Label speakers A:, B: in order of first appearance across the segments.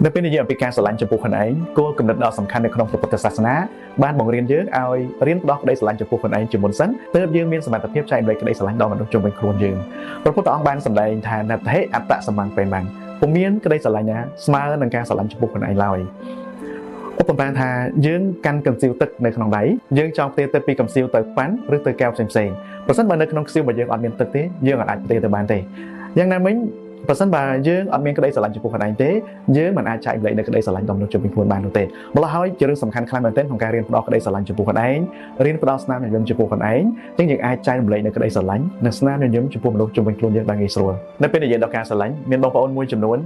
A: នៅពេលនិយាយអំពីការស្រឡាញ់ចំពោះខ្លួនឯងគោលគំនិតដ៏សំខាន់នៅក្នុងព្រះពុទ្ធសាសនាបានបង្រៀនយើងឲ្យរៀនផ្ដោតក្តីស្រឡាញ់ចំពោះខ្លួនឯងជាមុនសិនទើបយើងមានសមត្ថភាពចែករំលែកក្តីស្រឡាញ់ដល់មនុស្សជុំវិញខ្លួនយើងព្រះពុទ្ធអង្គបានសម្ដែងថាណដ្ឋិអត្តសមង្ពេមង្សពុំមានក្តីស្រឡាញ់ណាស្មើនឹងការស្រឡាញ់ចំពោះខ្លួនឯងឡើយឧបមាថាយើងកាន់កង្សៀវទឹកនៅក្នុងដៃយើងចង់ផ្ទេរទឹកពីកង្សៀវទៅប៉ាន់ឬទៅកែវផ្សេងៗប្រសិនបើនៅក្នុងកង្សៀវរបស់យើងអត់មានទឹកទេយើងអាចផ្ទេរទៅបានទេយ៉ាងណាមិញប្រសិនបើយើងអត់មានក្តីស្រឡាញ់ចំពោះខ្លួនឯងទេយើងមិនអាចចែករំលែកនៅក្តីស្រឡាញ់ដល់មនុស្សជុំវិញខ្លួនបាននោះទេម្ល៉េះហើយជារឿងសំខាន់ខ្លាំងមែនទែនក្នុងការរៀនផ្ដោតក្តីស្រឡាញ់ចំពោះខ្លួនឯងរៀនផ្ដោតស្នាមញញឹមចំពោះខ្លួនឯងចឹងយើងអាចចែករំលែកនៅក្តីស្រឡាញ់និងស្នាមញញឹមចំពោះមនុស្សជុំវិញខ្លួនយើងបានងាយស្រួលនៅពេលនិយាយដល់ការស្រឡាញ់មានបងប្អូនមួយចំនួន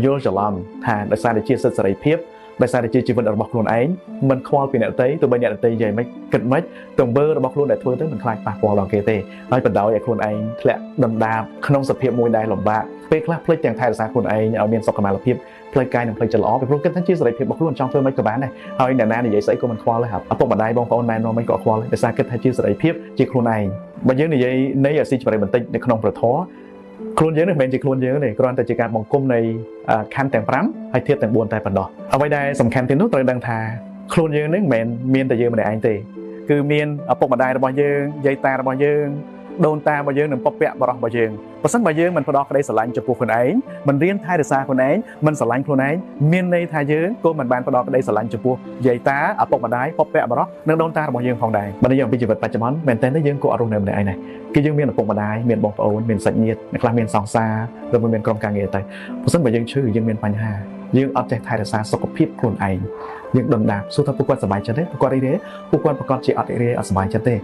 A: យល់ច្រឡំថាដោយសារតែជាសិទ្ធិសេរីភាពដោយសារតែជាជីវិតរបស់ខ្លួនឯងមិនខ្វល់ពីអ្នកដទៃទោះបីអ្នកដទៃនិយាយមិនគិតមិនទង្វើរបស់ខ្លួនដែលធ្វើទៅមិនខ្លាចប៉ះពាល់ដល់គេទេហើយបណ្ដោយឲ្យខ្លួនឯងធ្លាក់ដុនដាបក្នុងសភាពមួយដែលលំបាកពេលខ្លះភ្លេចទាំងថែរក្សាខ្លួនឯងឲ្យមានសុខុមាលភាពផ្លូវកាយនិងផ្លូវចិត្តល្អពីព្រោះគិតថាជាសេរីភាពរបស់ខ្លួនចង់ធ្វើមិនក៏បានដែរហើយអ្នកណានិយាយស្អីក៏មិនខ្វល់ដែរឪពុកម្ដាយបងប្អូនណែនាំមិនក៏ខ្វល់ដែរដោយសារគិតថាជាសេរីភាពជាខ្លួនឯងបើយើងនិយាយនៃអាស៊ីជម្រៅបន្តិចនៅក្នុងព្រះធម៌ខ្លួនយើងនេះមិនមែនជាខ្លួនយើងទេគ្រាន់តែជាការបង្គុំនៃខណ្ឌទាំង5ហើយធាតុទាំង4តែប៉ុណ្ណោះអ្វីដែលសំខាន់ទៀតនោះត្រូវដឹងថាខ្លួនយើងនេះមិនមែនមានតែយើងម្នាក់ឯងទេគឺមានឪពុកម្ដាយរបស់យើងយាយតារបស់យើងដូនតារបស់យើងនិងពពាក់បរោះរបស់យើងបើសិនបើយើងមិនផ្ដោតក្តីស្រឡាញ់ចំពោះខ្លួនឯងមិនរៀនថែរក្សាខ្លួនឯងមិនស្រឡាញ់ខ្លួនឯងមានន័យថាយើងក៏មិនបានផ្ដោតក្តីស្រឡាញ់ចំពោះយាយតាឪពុកម្ដាយពពាក់បរោះនិងដូនតារបស់យើងផងដែរបើនិយាយអំពីជីវិតបច្ចុប្បន្នមែនតើយើងក៏អត់រស់នៅម្នាក់ឯងដែរគឺយើងមានឪពុកម្ដាយមានបងប្អូនមានសាច់ញាតិអ្នកខ្លះមានសង្សារឬមានក្រុមការងារទៅបើសិនបើយើងឈឺយើងមានបញ្ហាយើងអត់ចេះថែរក្សាសុខភាពខ្លួនឯងយើងដុនដាបសួរថាពួកគាត់សប្បាយចិត្តទេពួកគាត់រីករាយពួកគាត់ប្រកាសជាអត់រីករាយអត់សប្បាយចិត្តទេ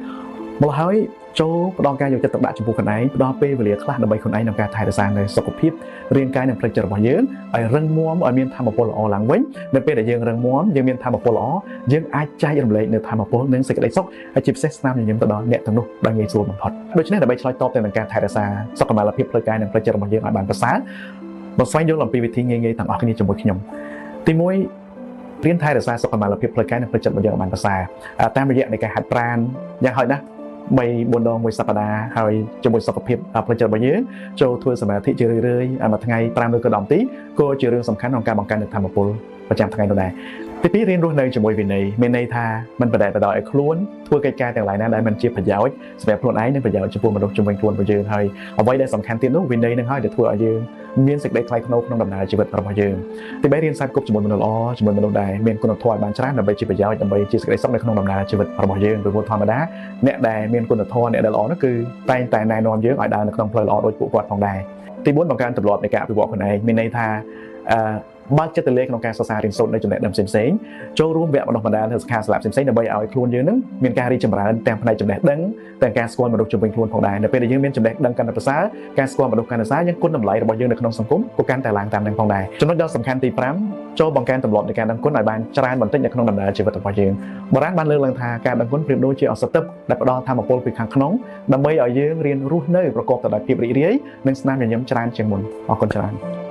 A: ម្ល៉េះហើយចូលផ្ដល់ការយកចិត្តទុកដាក់ចំពោះខ្លួនឯងផ្ដល់ពេលវេលាខ្លះដើម្បីខ្លួនឯងក្នុងការថែរក្សានៅសុខភាពរាងកាយនិងផ្លូវចិត្តរបស់យើងឲ្យរឹងមាំឲ្យមានថាមពលល្អឡើងវិញនៅពេលដែលយើងរឹងមាំយើងមានថាមពលល្អយើងអាចចែករំលែកនៅថាមពលនិងសេចក្តីសុខហើយជាពិសេសស្នាមញញឹមទៅដល់អ្នកទាំងនោះបានងាយស្រួលបំផុតដូច្នេះដើម្បីឆ្លើយតបទៅនឹងការថែរក្សាសុខុមាលភាពផ្លូវកាយនិងផ្លូវចិត្តរបស់យើងឲ្យបានប្រសើរមកស្វែងយល់អំពីវិធីងាយៗទាំងអស់គ្នាជាមួយខ្ញុំទី1រៀនថែរក្សាសុខុមាលភាពផ្លូវកាយនិងផ្លូវចិត្តរបស់យើងឲ្យបានប្រសើរតាមរយៈនៃការហាត់ប្រាណយ៉ាងហោចណាស់3-4 ដងមួយសប្តាហ៍ហើយជាមួយសុខភាពផ្លូវចិត្តរបស់យើងចូលធ្វើសមាធិជារឿយៗមួយថ្ងៃ5 ឬក៏10 នាទីក៏ជារឿងសំខាន់ក្នុងការបង្កើនថាមពលប្រចាំថ្ងៃនោះដែរទី2រៀនរស់នៅជាមួយវិន័យមានន័យថាមិនបដិបដោយឲ្យខ្លួនធ្វើកិច្ចការទាំងឡាយណាដែលមិនជាប្រយោជន៍សម្រាប់ខ្លួនឯងនិងប្រយោជន៍ចំពោះមនុស្សជុំវិញខ្លួនរបស់យើងហើយអ្វីដែលសំខាន់ទៀតនោះវិន័យនឹងហើយដែលធ្វើឲ្យយើងមានសេចក្តីថ្លៃថ្នូរក្នុងដំណើរជីវិតរបស់យើងទី3រៀនសាច់គប់ជាមួយមនុស្សល្អជាមួយមនុស្សដែលមានគុណធម៌ឲ្យបានច្រើនដើម្បីជាប្រយោជន៍ដើម្បីជាសេចក្តីសុខនៅក្នុងដំណើរជីវិតរបស់យើងព្រោះធម្មតាអ្នកដែលមានគុណធម៌អ្នកដែលល្អនោះគឺតែងតែណែនាំយើងឲ្យដើរនៅក្នុងផ្លូវល្អដូចពួកគាត់ផងដែរទី4បង្កើនទម្លាប់នៃការអភិវឌ្ឍខ្លួនឯងមានន័យថាបើកចិត្តទៅលេក្នុងការសិក្សារៀនសូត្រនៅចំណេះដឹងផ្សេងៗចូលរួមវគ្គបណ្ដុះបណ្ដាលនៅសិក្ខាសាលាផ្សេងៗដើម្បីឲ្យខ្លួនយើងនឹងមានការរីកចម្រើនទាំងផ្នែកចំណេះដឹងទាំងការស្គាល់មនុស្សជុំវិញខ្លួនផងដែរនៅពេលដែលយើងមានចំណេះដឹងកាន់តែប្រសើរការស្គាល់មនុស្សកាន់តែប្រសើរយើងគុណតម្លៃរបស់យើងនៅក្នុងសង្គមក៏កាន់តែឡើងតាមនឹងផងដែរចំណុចដ៏សំខាន់ទី5ចូលបង្កើនទម្លាប់នៃការដឹងគុណឲ្យបានច្រើនបន្តិចនៅក្នុងដំណើរជីវិតរបស់យើងបុរាណបានលើកឡើងថាការដឹងគុណប្រៀបដូចជាឱសថទឹកដែលផ្ដល់ថាមពលពីខាងក្នុងដើម្បីឲ្យយើងរៀនរស់នៅប្រកបទៅដោយភាពរីករាយនិងស្នាមញញឹមច្រើនជាងមុនអរគុណច្រើន